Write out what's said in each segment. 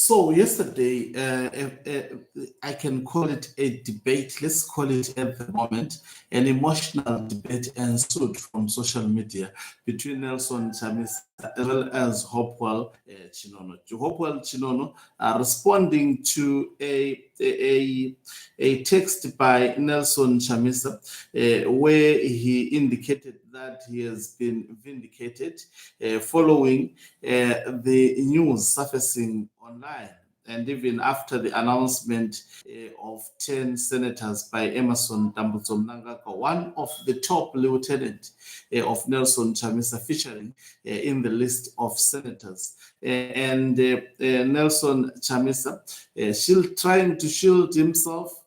So yesterday, I can call it a debate. Let's call it at the moment an emotional debate ensued from social media between Nelson Chamisa as well as Hopewell Chinono. Hopewell Chinono responding to a text by Nelson Chamisa where he indicated that he has been vindicated following the news surfacing online. And even after the announcement of 10 senators by Emerson Dambudzo Mnangagwa, one of the top lieutenant of Nelson Chamisa featuring in the list of senators. And Nelson Chamisa trying to shield himself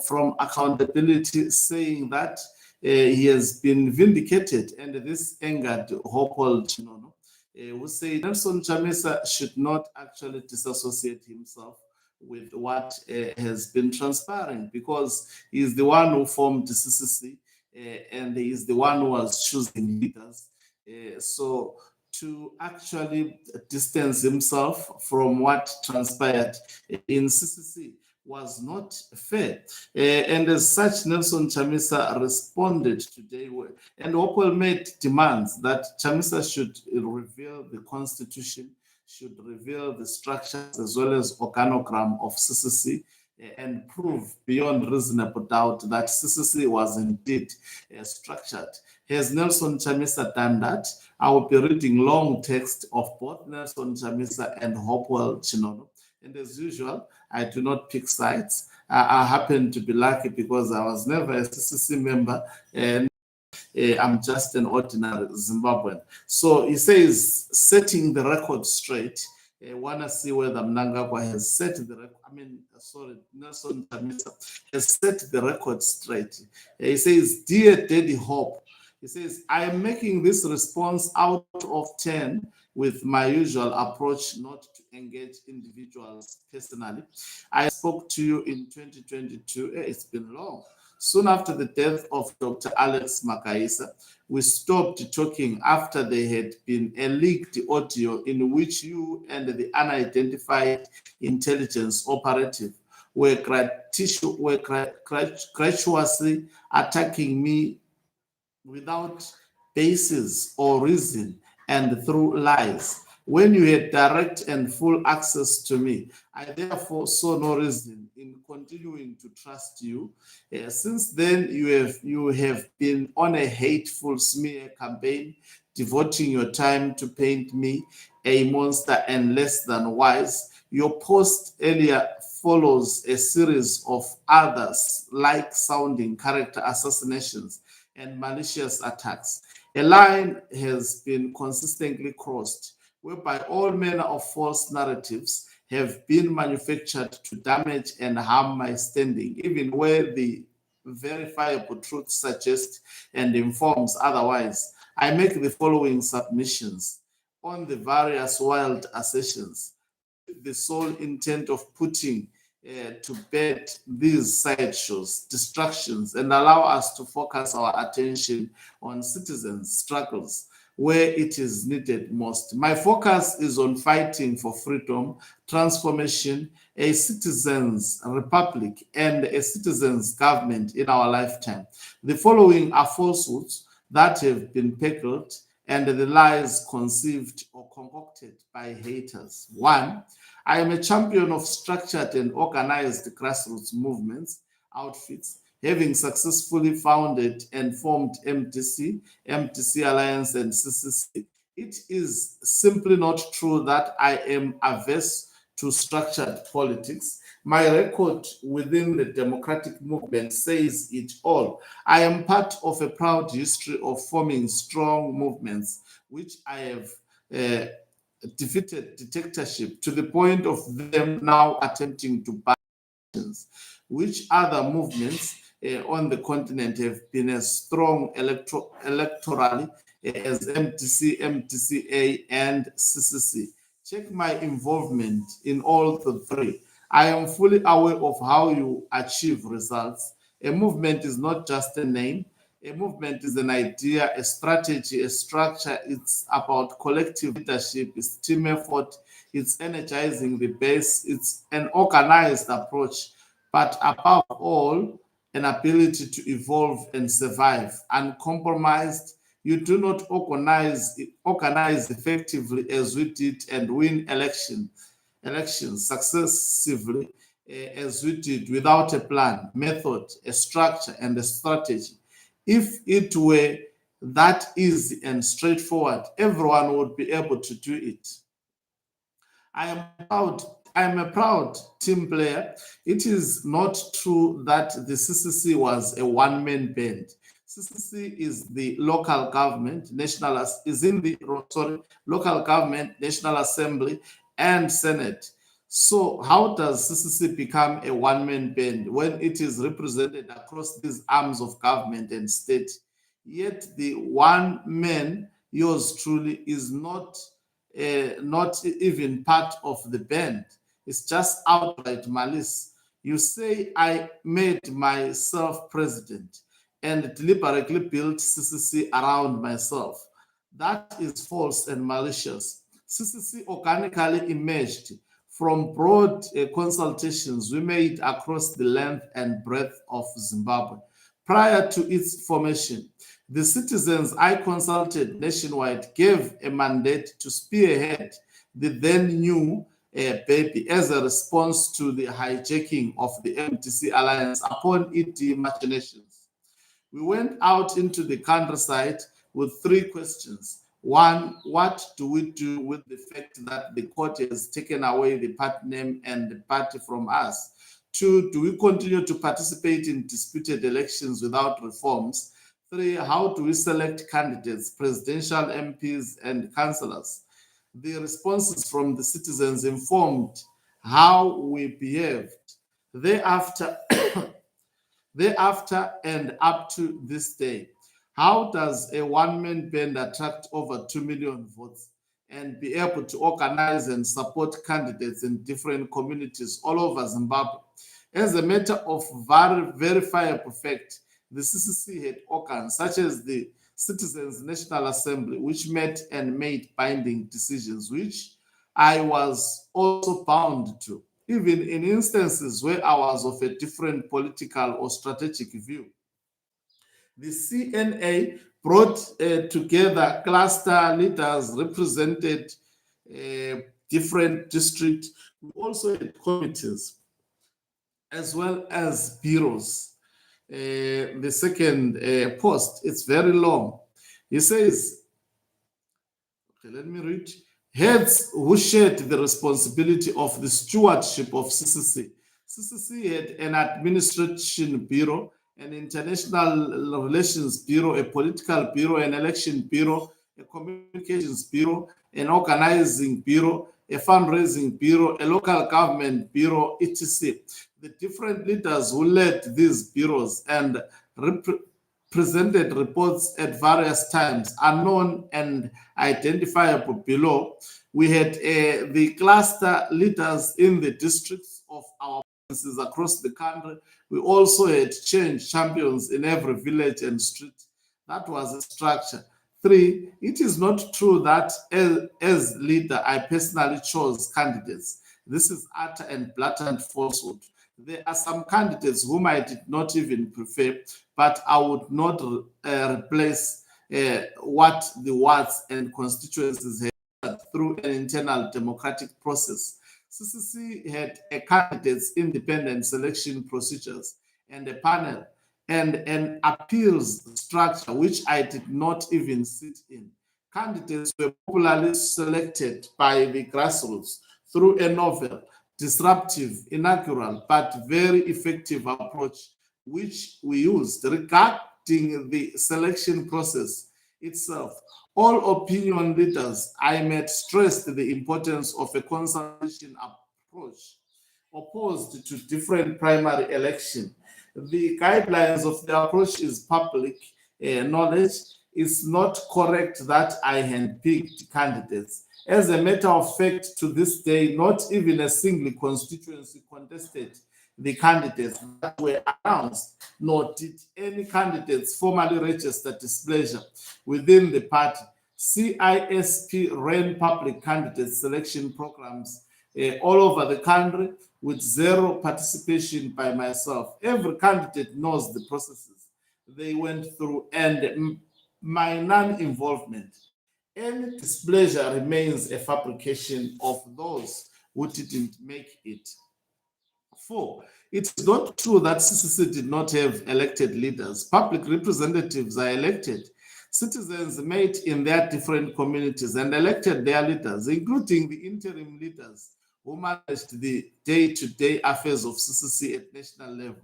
from accountability, saying that he has been vindicated, and this angered Hopewell Chinono, who say Nelson Chamisa should not actually disassociate himself with what has been transpiring, because he is the one who formed the CCC and he is the one who was choosing leaders. So to actually distance himself from what transpired in CCC was not fair. And as such, Nelson Chamisa responded today, and Hopewell made demands that Chamisa should reveal the constitution, should reveal the structures as well as organogram of CCC, and prove beyond reasonable doubt that CCC was indeed structured. Has Nelson Chamisa done that? I will be reading long text of both Nelson Chamisa and Hopewell Chinono. And as usual, I do not pick sides. I happen to be lucky because I was never a CCC member, and I'm just an ordinary Zimbabwean. So he says, setting the record straight. I want to see whether Mnangagwa has set the record. Nelson Chamisa has set the record straight. He says, Dear Daddy Hope, he says, I am making this response out of 10 with my usual approach not to engage individuals personally. I spoke to you in 2022. It's been long. Soon after the death of Dr. Alex Makaisa, we stopped talking after there had been a leaked audio in which you and the unidentified intelligence operative were gratuitously attacking me without basis or reason and through lies. When you had direct and full access to me, I therefore saw no reason in continuing to trust you. Since then, you have been on a hateful smear campaign, devoting your time to paint me a monster and less than wise. Your post earlier follows a series of others like sounding character assassinations and malicious attacks. A line has been consistently crossed, whereby all manner of false narratives have been manufactured to damage and harm my standing, even where the verifiable truth suggests and informs otherwise. I make the following submissions on the various wild assertions, with the sole intent of putting to bed these sideshows, distractions, and allow us to focus our attention on citizens' struggles where it is needed most. My focus is on fighting for freedom, transformation, a citizens' republic, and a citizens' government in our lifetime. The following are falsehoods that have been peddled and the lies conceived or concocted by haters. 1, I am a champion of structured and organized grassroots movements, outfits, having successfully founded and formed MTC, MTC Alliance, and CCC. It is simply not true that I am averse to structured politics. My record within the democratic movement says it all. I am part of a proud history of forming strong movements, which I have defeated dictatorship to the point of them now attempting to ban elections. Which other movements on the continent have been as strong electorally as MTC, MTCA, and CCC? Check my involvement in all the three. I am fully aware of how you achieve results. A movement is not just a name. A movement is an idea, a strategy, a structure. It's about collective leadership, it's team effort, it's energizing the base, it's an organized approach, but above all, an ability to evolve and survive. Uncompromised, you do not organize effectively as we did and win elections successively as we did without a plan, method, a structure, and a strategy. If it were that easy and straightforward, everyone would be able to do it. I am proud. I am a proud team player. It is not true that the CCC was a one-man band. CCC is the local government, is in the local government, National Assembly, and Senate. So how does CCC become a one-man band when it is represented across these arms of government and state? Yet the one man, yours truly, is not even part of the band. It's just outright malice. You say I made myself president and deliberately built CCC around myself. That is false and malicious. CCC organically emerged from broad consultations we made across the length and breadth of Zimbabwe. Prior to its formation, the citizens I consulted nationwide gave a mandate to spearhead the then new baby as a response to the hijacking of the MDC alliance upon its machinations. We went out into the countryside with three questions. One, what do we do with the fact that the court has taken away the party name and the party from us? Two, do we continue to participate in disputed elections without reforms? Three, how do we select candidates, presidential MPs, and councillors? The responses from the citizens informed how we behaved. Thereafter, thereafter and up to this day, how does a one-man band attract over 2 million votes and be able to organize and support candidates in different communities all over Zimbabwe? As a matter of verifiable fact, the CCC had organs such as the Citizens National Assembly, which met and made binding decisions, which I was also bound to, even in instances where I was of a different political or strategic view. The CNA brought together cluster leaders, represented different districts. We also had committees as well as bureaus. The second post, it's very long. He says, okay, let me read. Heads who shared the responsibility of the stewardship of CCC. CCC had an administration bureau, an international relations bureau, a political bureau, an election bureau, a communications bureau, an organizing bureau, a fundraising bureau, a local government bureau, etc. The different leaders who led these bureaus and presented reports at various times are known and identifiable below. We had the cluster leaders in the districts of our provinces across the country. We also had change champions in every village and street. That was a structure. Three, it is not true that as leader, I personally chose candidates. This is utter and blatant falsehood. There are some candidates whom I did not even prefer, but I would not replace what the wards and constituencies had through an internal democratic process. CCC had a candidates independent selection procedures and a panel and an appeals structure which I did not even sit in. Candidates were popularly selected by the grassroots through a novel, disruptive, inaugural, but very effective approach which we used. Regarding the selection process itself, all opinion leaders I met stressed the importance of a consultation approach opposed to different primary election. The guidelines of the approach is public knowledge. It's not correct that I handpicked candidates. As a matter of fact, to this day, not even a single constituency contested the candidates that were announced, nor did any candidates formally register displeasure within the party. CISP ran public candidate selection programs all over the country with zero participation by myself. Every candidate knows the processes they went through and my non-involvement. Any displeasure remains a fabrication of those who didn't make it. 4. It is not true that CCC did not have elected leaders. Public representatives are elected. Citizens met in their different communities and elected their leaders, including the interim leaders who managed the day-to-day affairs of CCC at national level.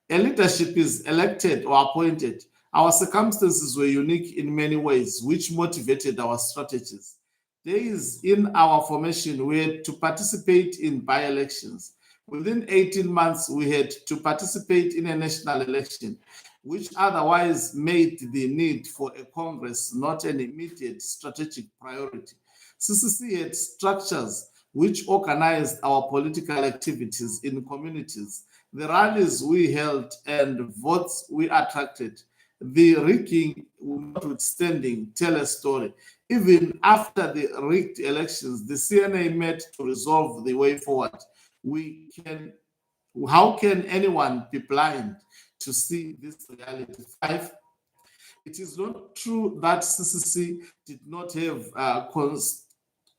A leadership is elected or appointed. Our circumstances were unique in many ways, which motivated our strategies. Days in our formation, we had to participate in by-elections. Within 18 months, we had to participate in a national election, which otherwise made the need for a Congress not an immediate strategic priority. CCC had structures which organized our political activities in communities, the rallies we held and votes we attracted. The rigging, notwithstanding, tell a story. Even after the rigged elections, the CNA met to resolve the way forward. How can anyone be blind to see this reality? 5. It is not true that CCC did not have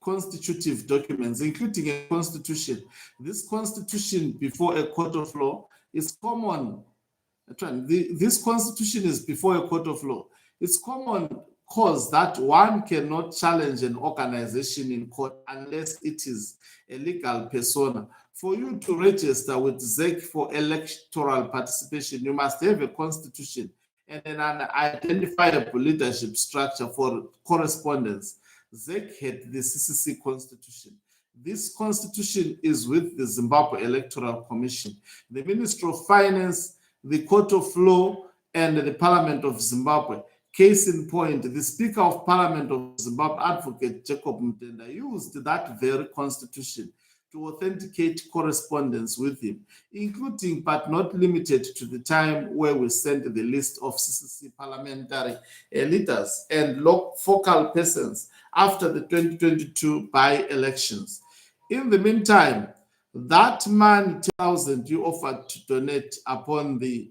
constitutive documents, including a constitution. This constitution before a court of law is common. This constitution is before a court of law. It's common cause that one cannot challenge an organization in court unless it is a legal persona. For you to register with ZEC for electoral participation, you must have a constitution and an identifiable leadership structure for correspondence. ZEC had the CCC constitution. This constitution is with the Zimbabwe Electoral Commission, the Ministry of Finance, the Court of Law, and the Parliament of Zimbabwe. Case in point, the Speaker of Parliament of Zimbabwe, Advocate Jacob Mutenda, used that very constitution to authenticate correspondence with him, including but not limited to the time where we sent the list of CCC parliamentary leaders and focal persons after the 2022 by-elections. In the meantime, that man 10,000 you offered to donate upon the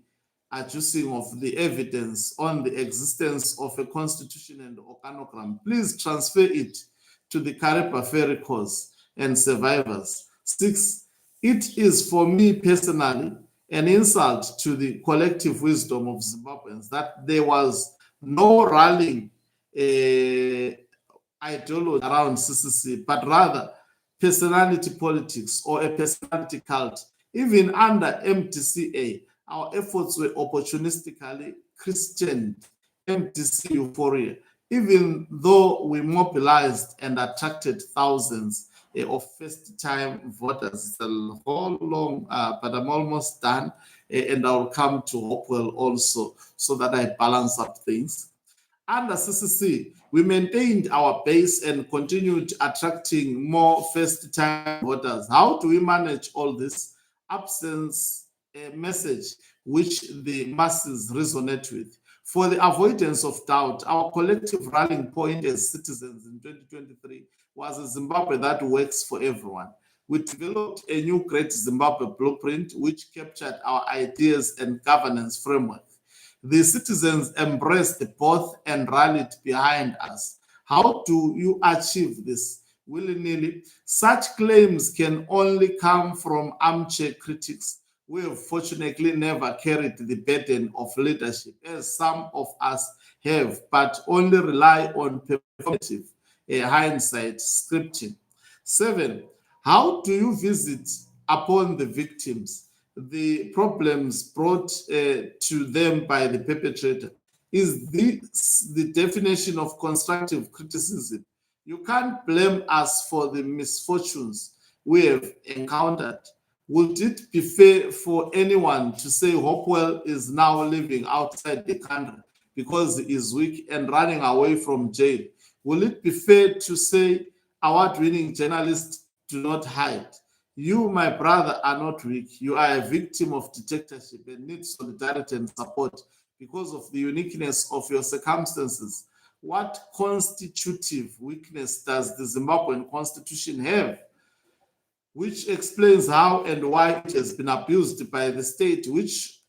adducing of the evidence on the existence of a constitution and organogram, please transfer it to the Kariba Ferry cause and survivors. 6. It is for me personally an insult to the collective wisdom of Zimbabweans that there was no rallying ideology around CCC, but rather personality politics or a personality cult. Even under MDCA, our efforts were opportunistically Christian MDC euphoria, even though we mobilized and attracted thousands of first-time voters. It's a whole long, but I'm almost done, and I'll come to Hopewell also so that I balance up things. Under CCC, we maintained our base and continued attracting more first-time voters. How do we manage all this? Absence a message which the masses resonate with. For the avoidance of doubt, our collective rallying point as citizens in 2023 was a Zimbabwe that works for everyone. We developed a new Great Zimbabwe blueprint which captured our ideas and governance framework. The citizens embraced both and rallied behind us. How do you achieve this? Willy-nilly? Such claims can only come from armchair critics. We have fortunately never carried the burden of leadership, as some of us have, but only rely on performative hindsight scripting. 7. How do you visit upon the victims? The problems brought to them by the perpetrator. Is this the definition of constructive criticism? You can't blame us for the misfortunes we have encountered. Would it be fair for anyone to say Hopewell is now living outside the country because he is weak and running away from jail? Will it be fair to say award-winning journalists do not hide? You, my brother, are not weak. You are a victim of dictatorship and need solidarity and support because of the uniqueness of your circumstances. What constitutive weakness does the Zimbabwean constitution have, which explains how and why it has been abused by the state, which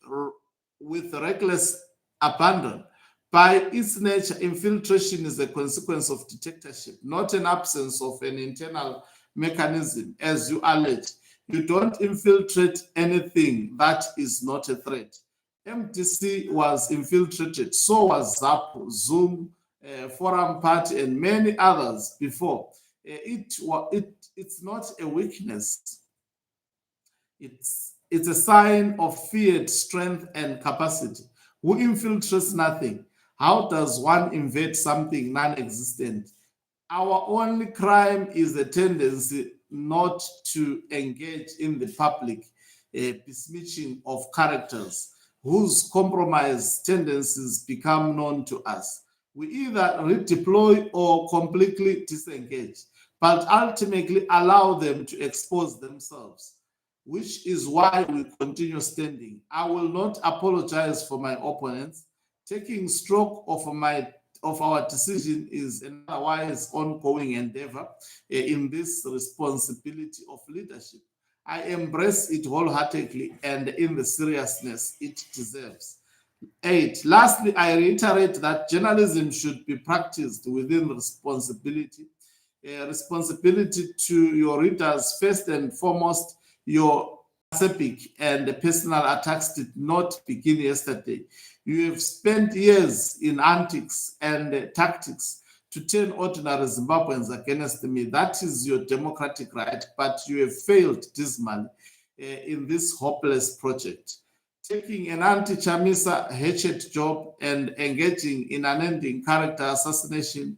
with reckless abandon? By its nature, infiltration is a consequence of dictatorship, not an absence of an internal mechanism, as you allege. You don't infiltrate anything that is not a threat. MDC was infiltrated, so was ZAP, Zoom, Forum Party, and many others before. It's not a weakness. It's a sign of feared strength and capacity. Who infiltrates nothing? How does one invade something non-existent? Our only crime is a tendency not to engage in the public besmirching of characters whose compromised tendencies become known to us. We either redeploy or completely disengage, but ultimately allow them to expose themselves, which is why we continue standing. I will not apologize for my opponents. Taking stock of our decision is an otherwise ongoing endeavor in this responsibility of leadership. I embrace it wholeheartedly and in the seriousness it deserves. 8. Lastly, I reiterate that journalism should be practiced within responsibility. Responsibility to your readers, first and foremost. Your epic and personal attacks did not begin yesterday. You have spent years in antics and tactics to turn ordinary Zimbabweans against me. That is your democratic right, but you have failed dismally in this hopeless project. Taking an anti-Chamisa hatchet job and engaging in unending character assassination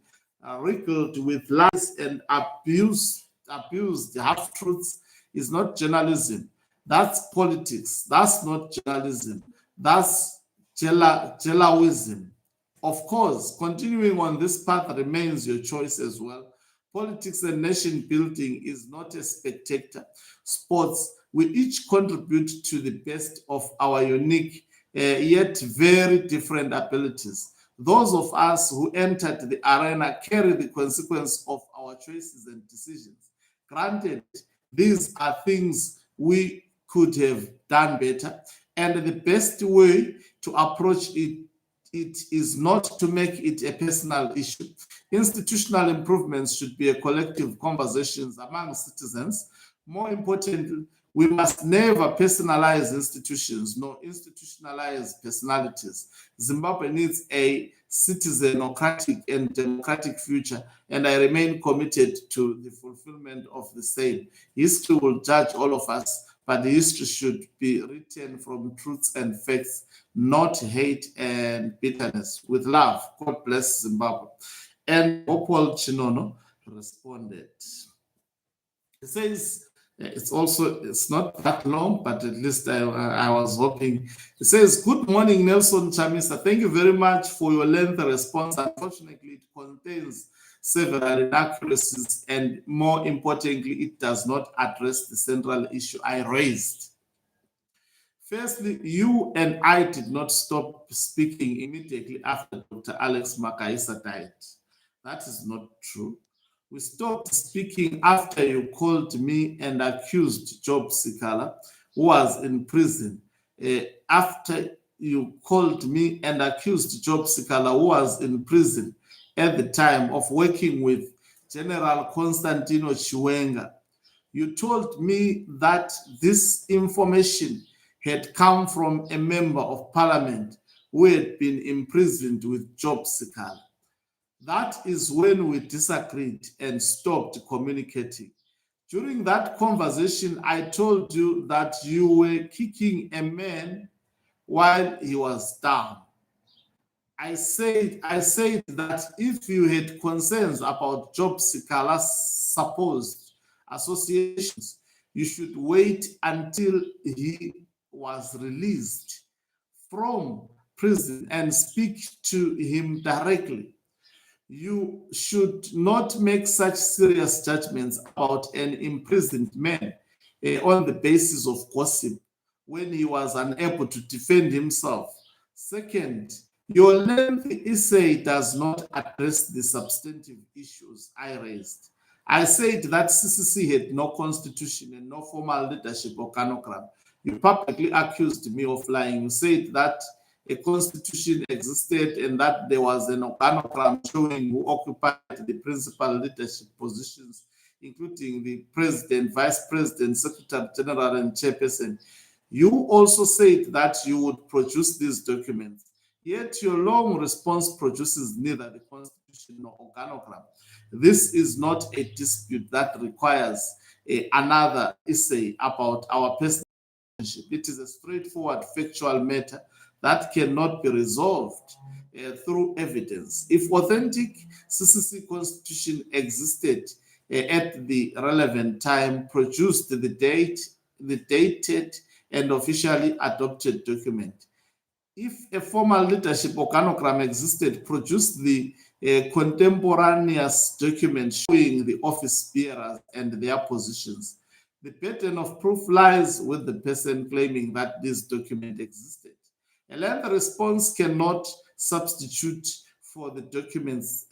riddled with lies and abused half-truths is not journalism. That's politics. That's not journalism. That's Jelawism. Of course, continuing on this path remains your choice as well. Politics and nation building is not a spectator sports. We each contribute to the best of our unique yet very different abilities. Those of us who entered the arena carry the consequence of our choices and decisions. Granted, these are things we could have done better, and the best way to approach it is not to make it a personal issue. Institutional improvements should be a collective conversation among citizens. More importantly, we must never personalize institutions nor institutionalize personalities. Zimbabwe needs a citizenocratic and democratic future, and I remain committed to the fulfillment of the same. History will judge all of us, but the history should be written from truths and facts, not hate and bitterness. With love, God bless Zimbabwe. And Hopewell Chinono responded. He says, it's not that long, but at least I was hoping. It says, good morning, Nelson Chamisa. Thank you very much for your lengthy response. Unfortunately, it contains several inaccuracies, and more importantly, it does not address the central issue I raised. Firstly, you and I did not stop speaking immediately after Dr. Alex Makaisa died. That is not true. We stopped speaking after you called me and accused Job Sikala, who was in prison. After you called me and accused Job Sikala, who was in prison at the time, of working with General Constantino Chiwenga. You told me that this information had come from a member of parliament who had been imprisoned with Job Sikala. That is when we disagreed and stopped communicating. During that conversation, I told you that you were kicking a man while he was down. I said that if you had concerns about Job Sikala's supposed associations, you should wait until he was released from prison and speak to him directly. You should not make such serious judgments about an imprisoned man on the basis of gossip when he was unable to defend himself. Second, Your lengthy essay does not address the substantive issues I raised. I said that CCC had no constitution and no formal leadership organogram. You publicly accused me of lying. You said that a constitution existed and that there was an organogram showing who occupied the principal leadership positions, including the president, vice president, secretary general, and chairperson. You also said that you would produce these documents. Yet your long response produces neither the constitution nor organogram. This is not a dispute that requires another essay about our personal relationship. It is a straightforward factual matter that cannot be resolved through evidence. If authentic CCC constitution existed at the relevant time, produced the dated and officially adopted document. If a formal leadership organogram existed, produce the contemporaneous document showing the office bearers and their positions. The burden of proof lies with the person claiming that this document existed. A lengthy response cannot substitute for the documents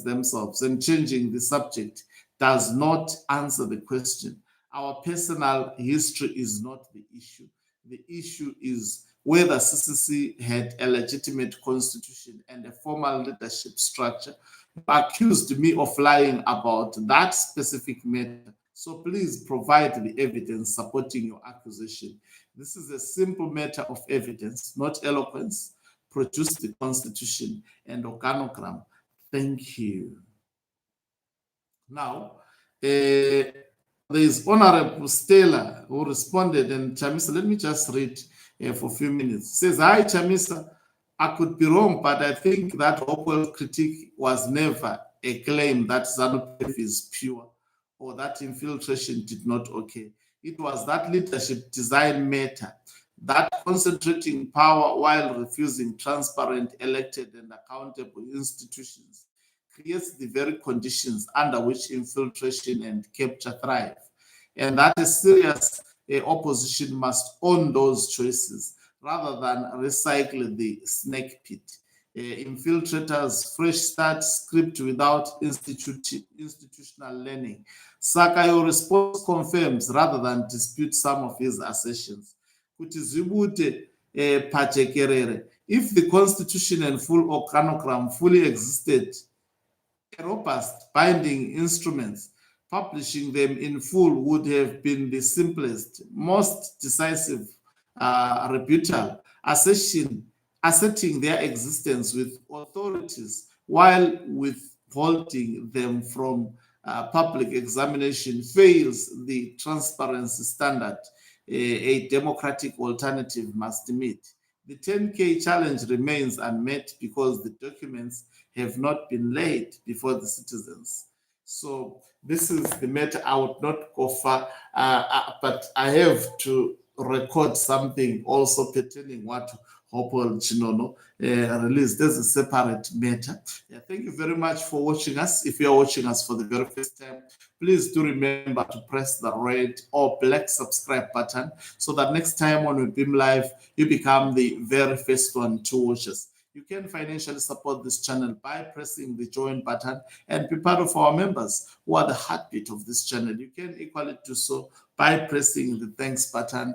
themselves, and changing the subject does not answer the question. Our personal history is not the issue. The issue is whether CCC had a legitimate constitution and a formal leadership structure. You accused me of lying about that specific matter. So please provide the evidence supporting your accusation. This is a simple matter of evidence, not eloquence. Produce the constitution and organogram. Thank you. Now, there is Honorable Stella who responded, and Chamisa, let me just read for a few minutes. It says, hi, Chamisa. I could be wrong, but I think that Hopewell critique was never a claim that ZANU-PF is pure or that infiltration did not occur. It was that leadership design matter, that concentrating power while refusing transparent, elected, and accountable institutions creates the very conditions under which infiltration and capture thrive. And that a serious opposition must own those choices rather than recycle the snake pit. Infiltrators, fresh start, script without institutional learning. Sakayo response confirms rather than dispute some of his assertions. Kutizibute Pachekerere. If the constitution and full organogram fully existed, robust binding instruments, publishing them in full would have been the simplest, most decisive rebuttal, asserting their existence with authorities while withholding them from public examination fails the transparency standard a democratic alternative must meet. The 10K challenge remains unmet because the documents have not been laid before the citizens. So this is the matter. I would not go far, but I have to record something also pertaining what Hopewell Chinono released. There's a separate matter. Thank you very much for watching us. If you're watching us for the very first time, please do remember to press the red or black subscribe button so that next time when we beam live, you become the very first one to watch us. You can financially support this channel by pressing the join button and be part of our members who are the heartbeat of this channel. You can equally do so by pressing the thanks button